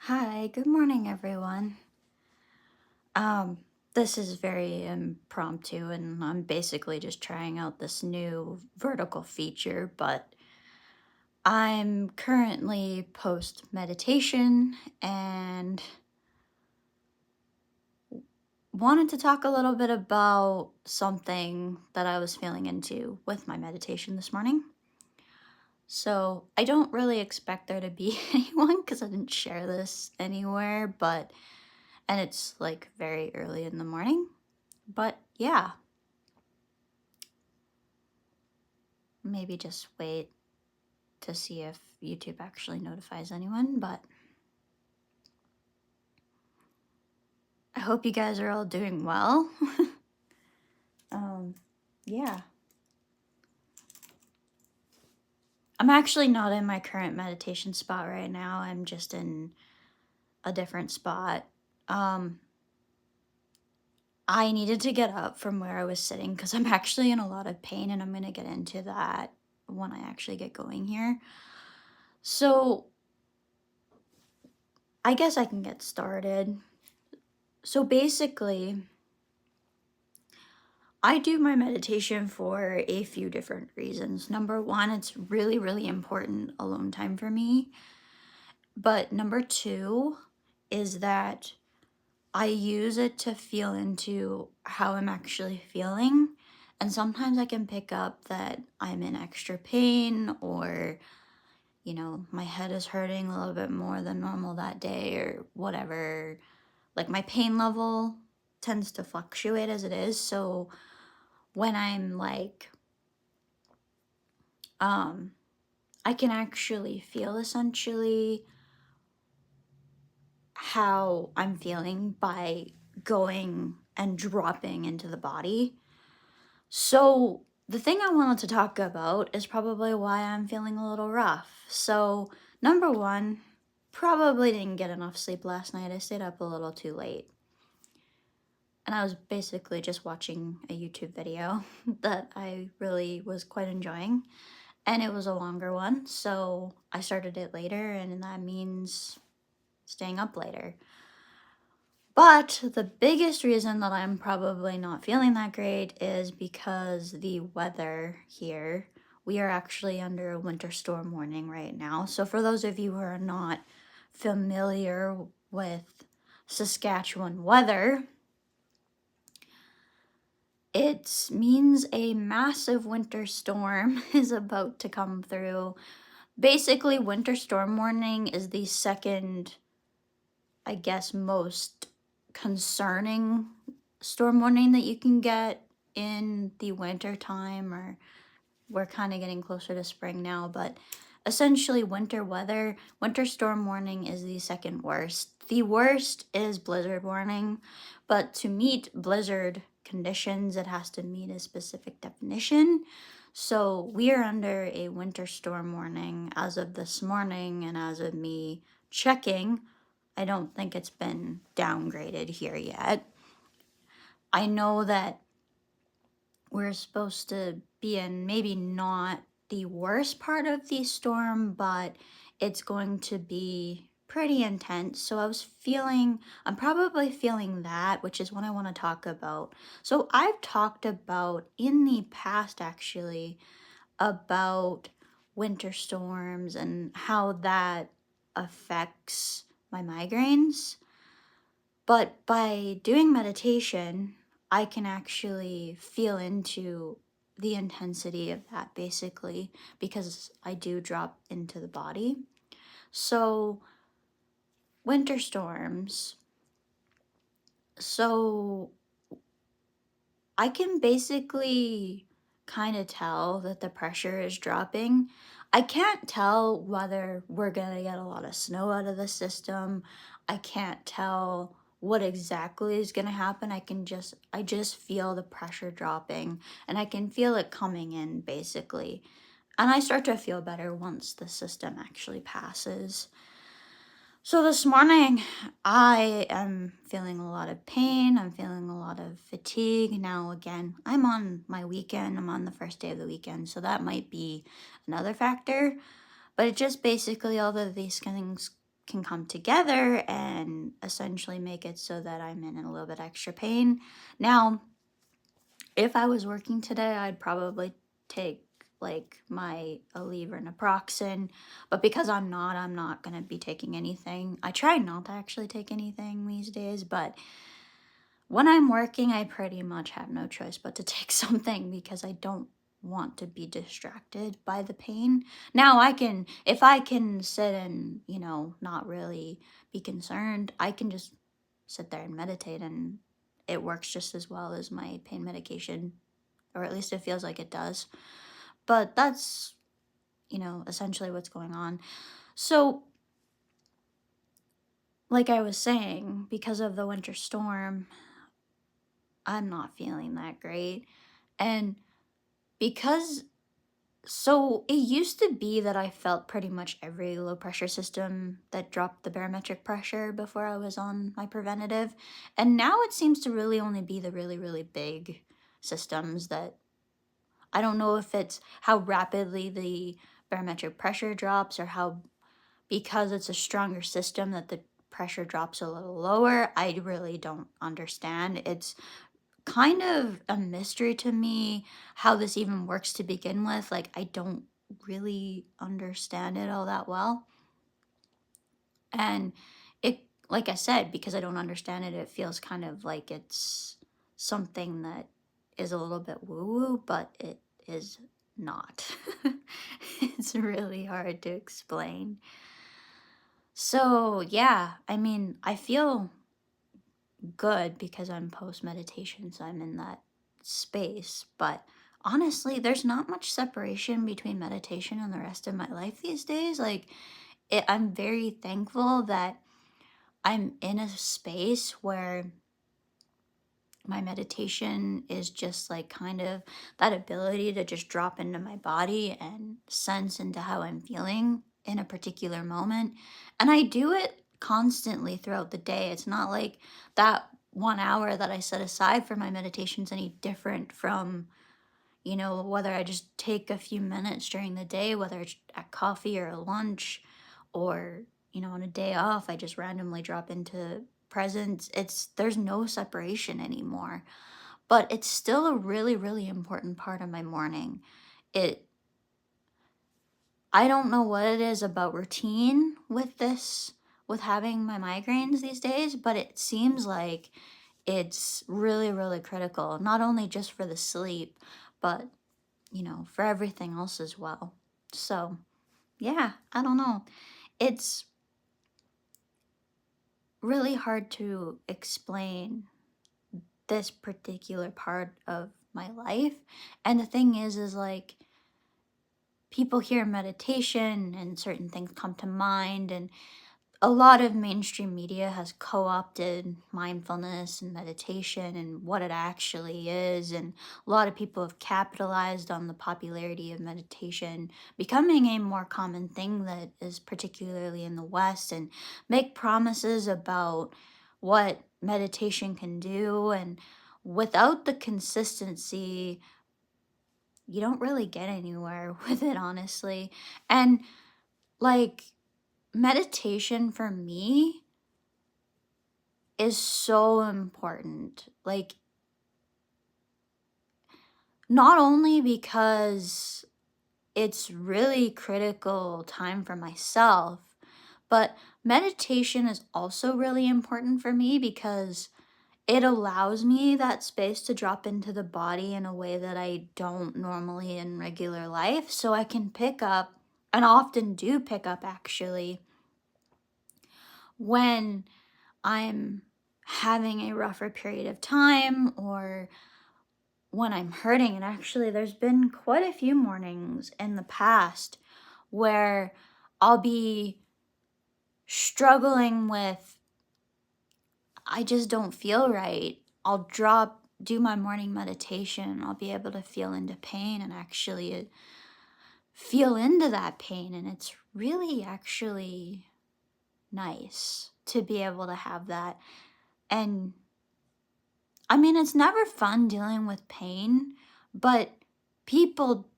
Hi, good morning, everyone. Um, this is very impromptu, and I'm basically just trying out this new vertical feature, but I'm currently post meditation and wanted to talk a little bit about something that I was feeling into with my meditation this morning. So, I don't really expect there to be anyone because I didn't share this anywhere, and it's like very early in the morning. But yeah, maybe just wait to see if YouTube actually notifies anyone. But I hope you guys are all doing well. um, yeah. I'm actually not in my current meditation spot right now. I'm just in a different spot. Um, I needed to get up from where I was sitting because I'm actually in a lot of pain, and I'm going to get into that when I actually get going here. So, I guess I can get started. So, basically, I do my meditation for a few different reasons. Number one, it's really, really important alone time for me. But number two is that I use it to feel into how I'm actually feeling. And sometimes I can pick up that I'm in extra pain or, my head is hurting a little bit more than normal that day or whatever. Like my pain level tends to fluctuate as it is. So when I'm like, um, I can actually feel essentially how I'm feeling by going and dropping into the body. So, the thing I wanted to talk about is probably why I'm feeling a little rough. So, number one, probably didn't get enough sleep last night. I stayed up a little too late. And I was basically just watching a YouTube video that I really was quite enjoying. And it was a longer one. So, I started it later, and that means staying up later. But the biggest reason that I'm probably not feeling that great is because the weather here, we are actually under a winter storm warning right now. So, for those of you who are not familiar with Saskatchewan weather, it means a massive winter storm is about to come through. Basically, winter storm warning is the second, I guess, most concerning storm warning that you can get in the winter time, or we're kind of getting closer to spring now, but essentially winter storm warning is the second worst. The worst is blizzard warning, but to meet blizzard conditions it has to meet a specific definition. So we are under a winter storm warning as of this morning, and as of me checking, I don't think it's been downgraded here yet. I know that we're supposed to be in maybe not the worst part of the storm, but it's going to be pretty intense. So I'm probably feeling that, which is what I want to talk about. So I've talked about in the past actually about winter storms and how that affects my migraines. But by doing meditation, I can actually feel into the intensity of that basically because I do drop into the body. So, winter storms. So, I can basically kind of tell that the pressure is dropping. I can't tell whether we're going to get a lot of snow out of the system. I can't tell what exactly is going to happen. I just feel the pressure dropping, and I can feel it coming in basically. And I start to feel better once the system actually passes. So this morning, I am feeling a lot of pain. I'm feeling a lot of fatigue. Now, again, I'm on my weekend. I'm on the first day of the weekend. So that might be another factor. But it just basically all of these things can come together and essentially make it so that I'm in a little bit extra pain. Now, if I was working today, I'd probably take like my Aleve or naproxen, but because I'm not gonna be taking anything. I try not to actually take anything these days, but when I'm working, I pretty much have no choice but to take something because I don't want to be distracted by the pain. Now, if I can sit and, not really be concerned, I can just sit there and meditate, and it works just as well as my pain medication, or at least it feels like it does. But that's, essentially what's going on. So, like I was saying, because of the winter storm, I'm not feeling that great. And because, so it used to be that I felt pretty much every low pressure system that dropped the barometric pressure before I was on my preventative. And now it seems to really only be the really, really big systems that I don't know if it's how rapidly the barometric pressure drops, or how, because it's a stronger system, that the pressure drops a little lower. I really don't understand. It's kind of a mystery to me how this even works to begin with. Like, I don't really understand it all that well. And it, like I said, because I don't understand it, it feels kind of like it's something that is a little bit woo woo, but it is not. It's really hard to explain. So, yeah, I mean, I feel good because I'm post meditation, so I'm in that space. But honestly, there's not much separation between meditation and the rest of my life these days. Like, I'm very thankful that I'm in a space where my meditation is just like kind of that ability to just drop into my body and sense into how I'm feeling in a particular moment. And I do it constantly throughout the day. It's not like that 1 hour that I set aside for my meditation's any different from, whether I just take a few minutes during the day, whether it's at coffee or lunch, or, on a day off, I just randomly drop into presence. There's no separation anymore, but it's still a really, really important part of my morning. It, I don't know what it is about routine with this, with having my migraines these days, but it seems like it's really, really critical, not only just for the sleep, but for everything else as well. So, yeah, I don't know. It's really hard to explain this particular part of my life. And the thing is like, people hear meditation and certain things come to mind, and a lot of mainstream media has co-opted mindfulness and meditation and what it actually is, and a lot of people have capitalized on the popularity of meditation becoming a more common thing that is particularly in the West, and make promises about what meditation can do. And without the consistency, you don't really get anywhere with it, honestly. And like, meditation for me is so important. Like, not only because it's really critical time for myself, but meditation is also really important for me because it allows me that space to drop into the body in a way that I don't normally in regular life. So I can pick up, and often do pick up actually, when I'm having a rougher period of time, or when I'm hurting. And actually, there's been quite a few mornings in the past where I'll be struggling with, I just don't feel right. I'll do my morning meditation. I'll be able to feel into pain and actually feel into that pain. And it's really actually nice to be able to have that. And I mean, it's never fun dealing with pain, but people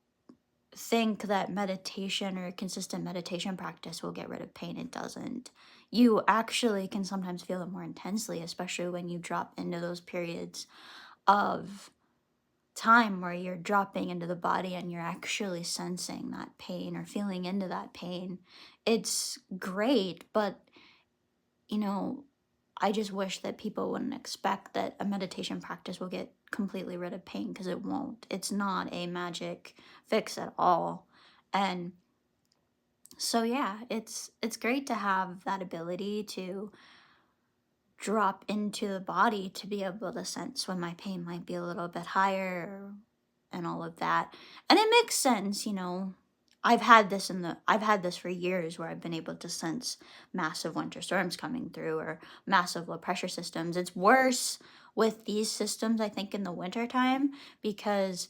think that meditation or consistent meditation practice will get rid of pain. It doesn't. You actually can sometimes feel it more intensely, especially when you drop into those periods of time where you're dropping into the body and you're actually sensing that pain or feeling into that pain. It's great, but you know, I just wish that people wouldn't expect that a meditation practice will get completely rid of pain, because it won't. It's not a magic fix at all. And so yeah, it's great to have that ability to drop into the body to be able to sense when my pain might be a little bit higher and all of that. And it makes sense, you know. I've had this for years where I've been able to sense massive winter storms coming through or massive low pressure systems. It's worse with these systems, I think, in the winter time, because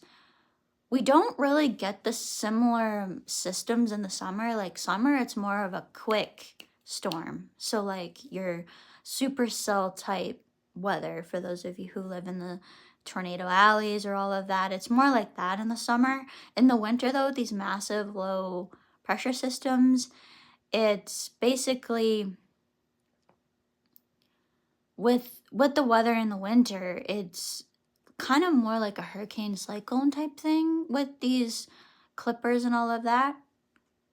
we don't really get the similar systems in the summer. Like summer, it's more of a quick storm. So like your supercell type weather, for those of you who live in the tornado alleys or all of that, it's more like that in the summer. In the winter though, these massive low pressure systems, it's basically with the weather in the winter, it's kind of more like a hurricane cyclone type thing with these clippers and all of that.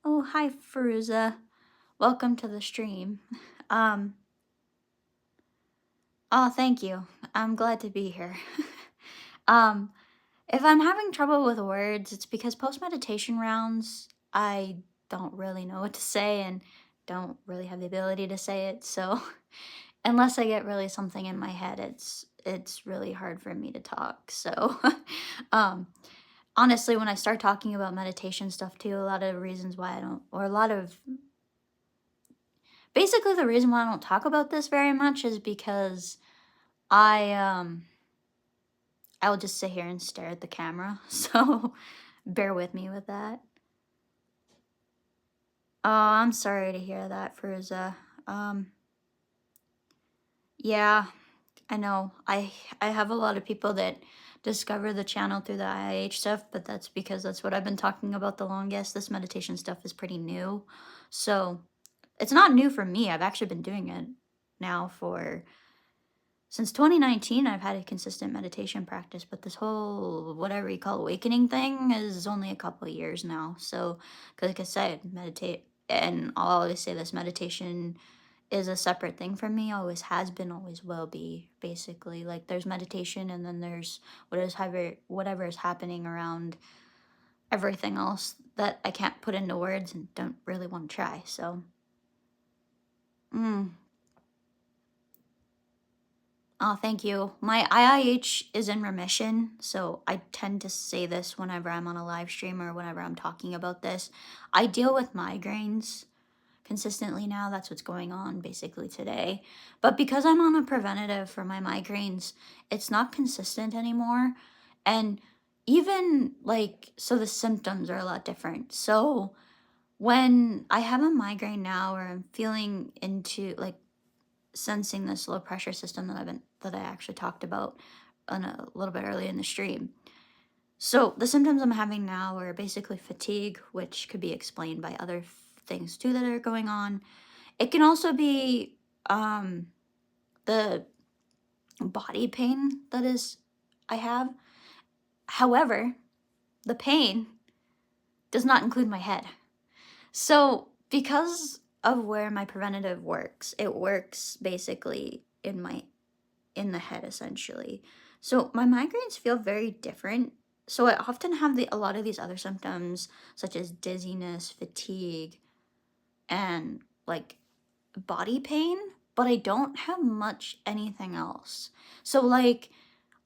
Oh, hi, Feruza. Welcome to the stream. Um, oh, thank you. I'm glad to be here. um, if I'm having trouble with words, it's because post meditation rounds, I don't really know what to say and don't really have the ability to say it. So unless I get really something in my head, it's really hard for me to talk. So um honestly, when I start talking about meditation stuff too, a lot of reasons why I don't, or a lot of, basically the reason why I don't talk about this very much is because I I'll just sit here and stare at the camera. So bear with me with that. Oh, I'm sorry to hear that, Fruza. Um yeah, I know. I have a lot of people that discover the channel through the IH stuff, but that's because that's what I've been talking about the longest. This meditation stuff is pretty new. So it's not new for me. I've actually been doing it now for since 2019. I've had a consistent meditation practice, but this whole whatever you call awakening thing is only a couple of years now. So, 'cause like I said, meditate, and I'll always say this: meditation is a separate thing from me. Always has been, always will be. Basically, like there's meditation, and then there's whatever is happening around everything else that I can't put into words and don't really want to try. So. Mm. Oh, thank you. My IIH is in remission, so I tend to say this whenever I'm on a live stream or whenever I'm talking about this. I deal with migraines consistently now. That's what's going on basically today. But because I'm on a preventative for my migraines, it's not consistent anymore. And even like, so the symptoms are a lot different. So when I have a migraine now or I'm feeling into like sensing this low pressure system that I actually talked about on a little bit earlier in the stream. So the symptoms I'm having now are basically fatigue, which could be explained by other things too that are going on. It can also be the body pain that is I have. However, the pain does not include my head. So because of where my preventative works, it works basically in the head essentially. So my migraines feel very different. So I often have a lot of these other symptoms such as dizziness, fatigue, and like body pain, but I don't have much anything else. So like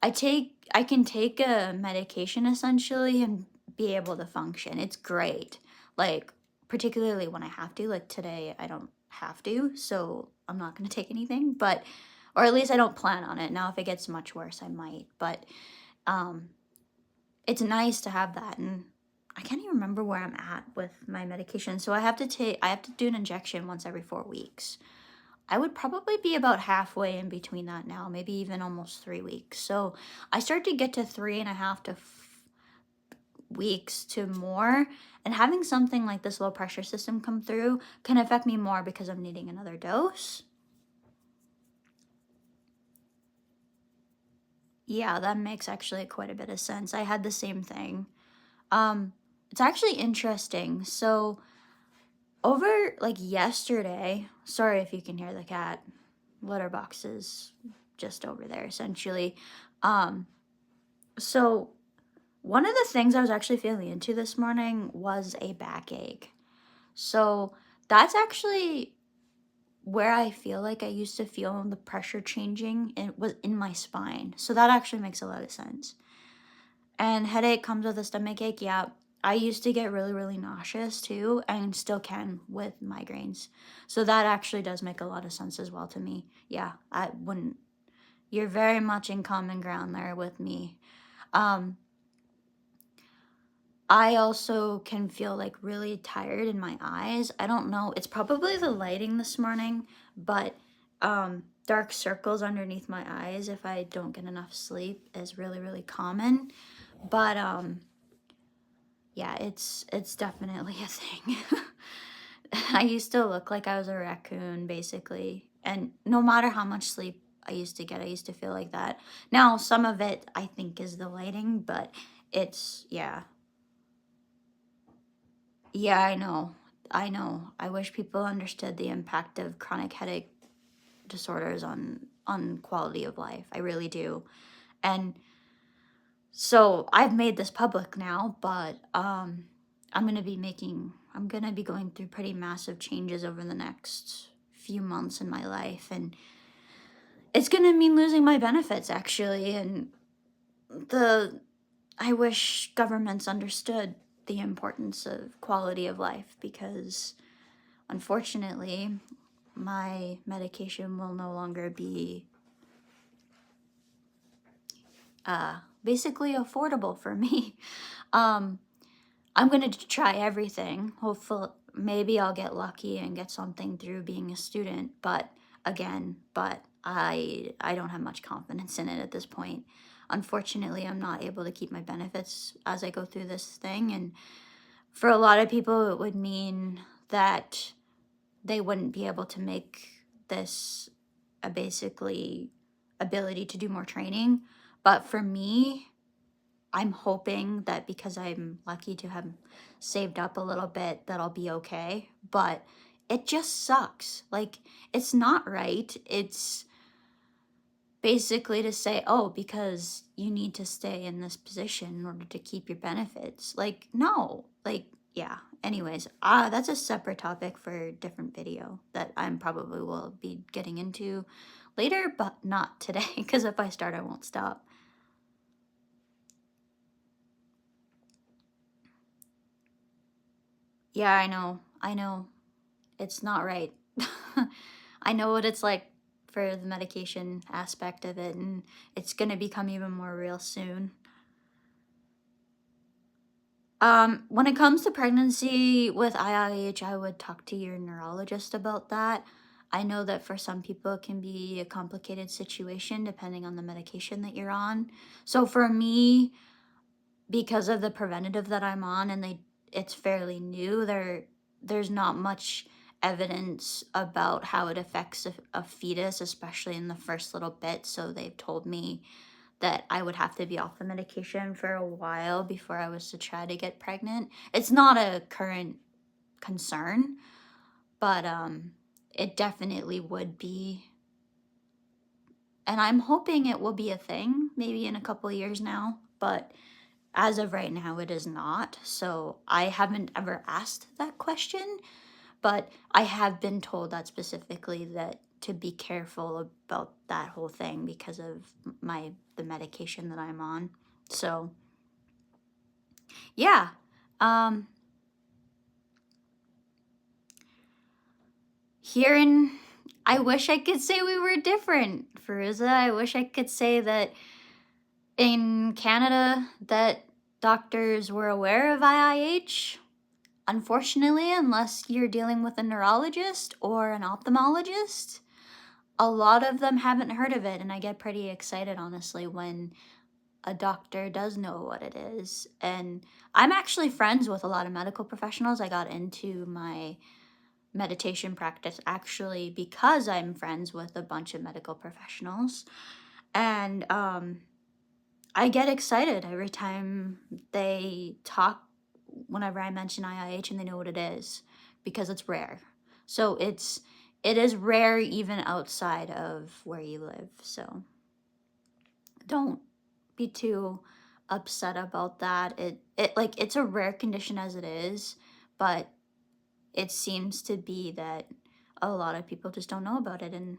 I can take a medication essentially and be able to function. It's great. Like particularly when I have to, like today I don't have to, so I'm not going to take anything, but or at least I don't plan on it. Now if it gets much worse, I might, but um it's nice to have that. And I can't even remember where I'm at with my medication. So I have to do an injection once every 4 weeks. I would probably be about halfway in between that now, maybe even almost 3 weeks. So I start to get to 3.5 to weeks to more. And having something like this low pressure system come through can affect me more because I'm needing another dose. Yeah, that makes actually quite a bit of sense. I had the same thing. It's actually interesting. So over like yesterday, sorry if you can hear the cat, litter box is just over there essentially. Um, so one of the things I was actually feeling into this morning was a backache. So that's actually where I feel like I used to feel the pressure changing. It was in my spine. So that actually makes a lot of sense. And headache comes with a stomach ache. Yeah, I used to get really, really nauseous too, and still can with migraines. So that actually does make a lot of sense as well to me. Yeah, I wouldn't. You're very much in common ground there with me. Um, I also can feel like really tired in my eyes. I don't know. It's probably the lighting this morning, but dark circles underneath my eyes if I don't get enough sleep is really, really common. But yeah, it's definitely a thing. I used to look like I was a raccoon basically, and no matter how much sleep I used to get, I used to feel like that. Now, some of it I think is the lighting, but it's yeah. Yeah, I know. I know. I wish people understood the impact of chronic headache disorders on quality of life. I really do. And so I've made this public now, but I'm going to be going through pretty massive changes over the next few months in my life, and it's going to mean losing my benefits actually. And the I wish governments understood the importance of quality of life, because unfortunately my medication will no longer be basically affordable for me. um I'm going to try everything. Hopefully, maybe I'll get lucky and get something through being a student. But again, I don't have much confidence in it at this point. Unfortunately, I'm not able to keep my benefits as I go through this thing. And for a lot of people, it would mean that they wouldn't be able to make this a basically ability to do more training. But for me, I'm hoping that because I'm lucky to have saved up a little bit, that I'll be okay. But it just sucks. Like, it's not right. It's basically to say, oh, because you need to stay in this position in order to keep your benefits. Like, no. Like, yeah. Anyways, that's a separate topic for a different video that I'm probably will be getting into later, but not today, because if I start, I won't stop. Yeah, I know. I know. It's not right. I know what it's like for the medication aspect of it, and it's going to become even more real soon. When it comes to pregnancy with IIH, I would talk to your neurologist about that. I know that for some people it can be a complicated situation depending on the medication that you're on. So for me, because of the preventative that I'm on, and it's fairly new, there's not much evidence about how it affects a fetus, especially in the first little bit. So they've told me that I would have to be off the medication for a while before I was to try to get pregnant. It's not a current concern, but it definitely would be. And I'm hoping it will be a thing maybe in a couple of years now, but as of right now, it is not. So I haven't ever asked that question, but I have been told that specifically, that to be careful about that whole thing because of the medication that I'm on. So yeah. Um Here in I wish I could say we were different, Feruza. I wish I could say that in Canada that doctors were aware of IIH. Unfortunately, unless you're dealing with a neurologist or an ophthalmologist, a lot of them haven't heard of it, and I get pretty excited, honestly, when a doctor does know what it is. And I'm actually friends with a lot of medical professionals. I got into my meditation practice actually because I'm friends with a bunch of medical professionals. And I get excited every time they talk, whenever I mention IIH and they know what it is, because it's rare. So it is rare even outside of where you live. So don't be too upset about that. It like it's a rare condition as it is, but it seems to be that a lot of people just don't know about it, and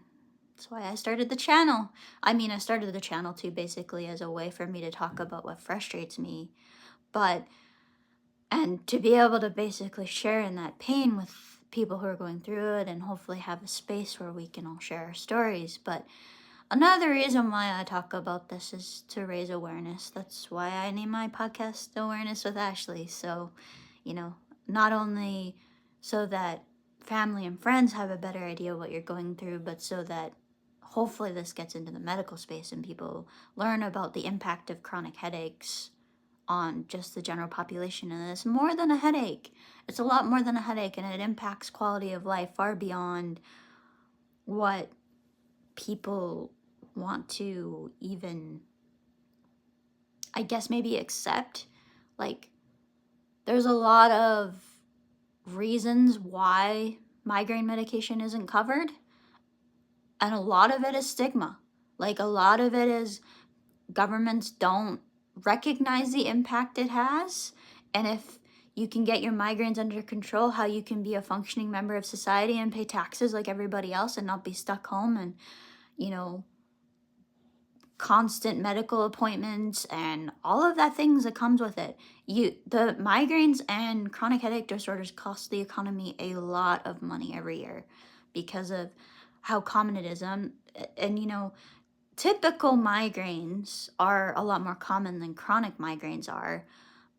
that's why I started the channel. I mean, I started the channel too basically as a way for me to talk about what frustrates me, but and to be able to basically share in that pain with people who are going through it and hopefully have a space where we can all share our stories. But another reason why I talk about this is to raise awareness. That's why I name my podcast Awareness with Ashley. So, you know, not only so that family and friends have a better idea what you're going through, but so that hopefully this gets into the medical space and people learn about the impact of chronic headaches on just the general population. And it's more than a headache. It's a lot more than a headache, and it impacts quality of life far beyond what people want to even, I guess, maybe accept. Like, there's a lot of reasons why migraine medication isn't covered, and a lot of it is stigma. Like, a lot of it is governments don't recognize the impact it has, and if you can get your migraines under control, how you can be a functioning member of society and pay taxes like everybody else and not be stuck home and, you know, constant medical appointments and all of that things that comes with it. The migraines and chronic headache disorders cost the economy a lot of money every year because of how common it is. And you know, typical migraines are a lot more common than chronic migraines are,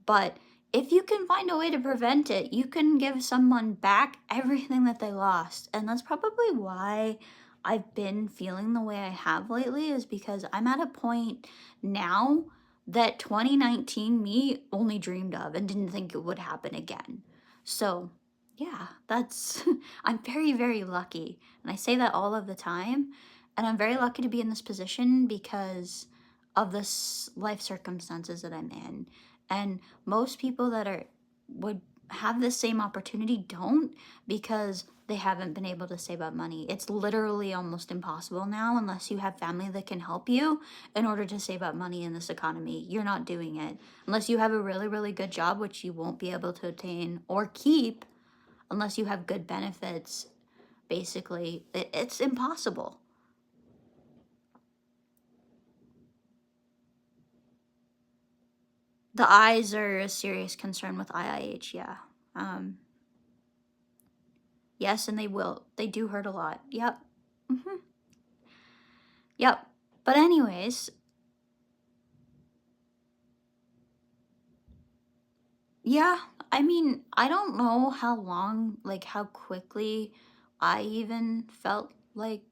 but if you can find a way to prevent it, you can give someone back everything that they lost. And that's probably why I've been feeling the way I have lately, is because I'm at a point now that 2019 me only dreamed of and didn't think it would happen again. So, yeah, that's, I'm very, very lucky. And I say that all of the time. And I'm very lucky to be in this position because of this life circumstances that I'm in. And most people that are would have the same opportunity don't, because they haven't been able to save up money. It's literally almost impossible now unless you have family that can help you in order to save up money in this economy. You're not doing it unless you have a really, really good job, which you won't be able to attain or keep unless you have good benefits. Basically, it's impossible. The eyes are a serious concern with IIH, yeah. Um, yes, and they will. They do hurt a lot. Yep. Hmm. Yep. But anyways, yeah, I mean, I don't know how long, like how quickly I even felt like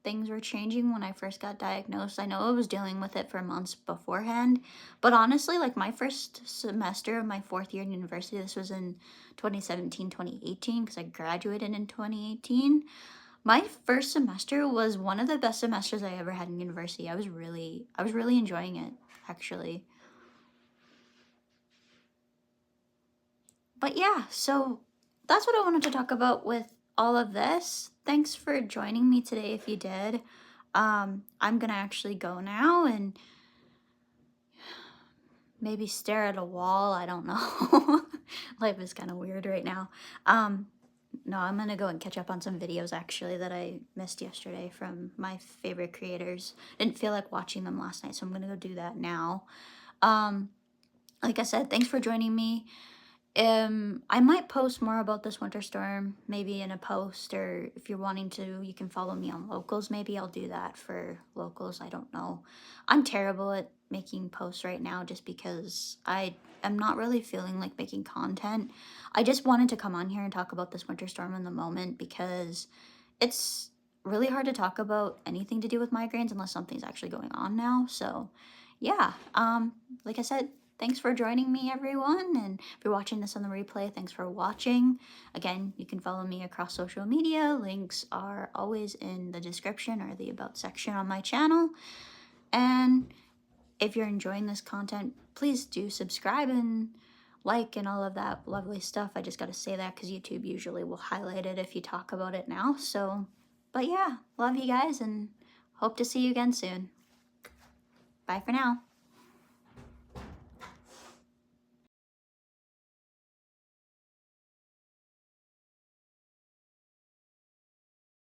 things were changing when I first got diagnosed. I know I was dealing with it for months beforehand, but honestly, like my first semester of my fourth year in university, this was in 2017, 2018, because I graduated in 2018. My first semester was one of the best semesters I ever had in university. I was really enjoying it, actually. But yeah, so that's what I wanted to talk about with all of this. Thanks for joining me today if you did. I'm gonna actually go now and maybe stare at a wall. I don't know. Life is kind of weird right now. Um, no, I'm gonna go and catch up on some videos actually that I missed yesterday from my favorite creators. Didn't feel like watching them last night, so I'm gonna go do that now. Um, like I said, thanks for joining me. I might post more about this winter storm, maybe in a post, or if you're wanting to, you can follow me on locals. Maybe I'll do that for locals. I don't know. I'm terrible at making posts right now just because I am not really feeling like making content. I just wanted to come on here and talk about this winter storm in the moment because it's really hard to talk about anything to do with migraines unless something's actually going on now. So, yeah, like I said, thanks for joining me, everyone. And if you're watching this on the replay, thanks for watching. Again, you can follow me across social media. Links are always in the description or the About section on my channel. And if you're enjoying this content, please do subscribe and like and all of that lovely stuff. I just got to say that because YouTube usually will highlight it if you talk about it now. So, but yeah, love you guys and hope to see you again soon. Bye for now.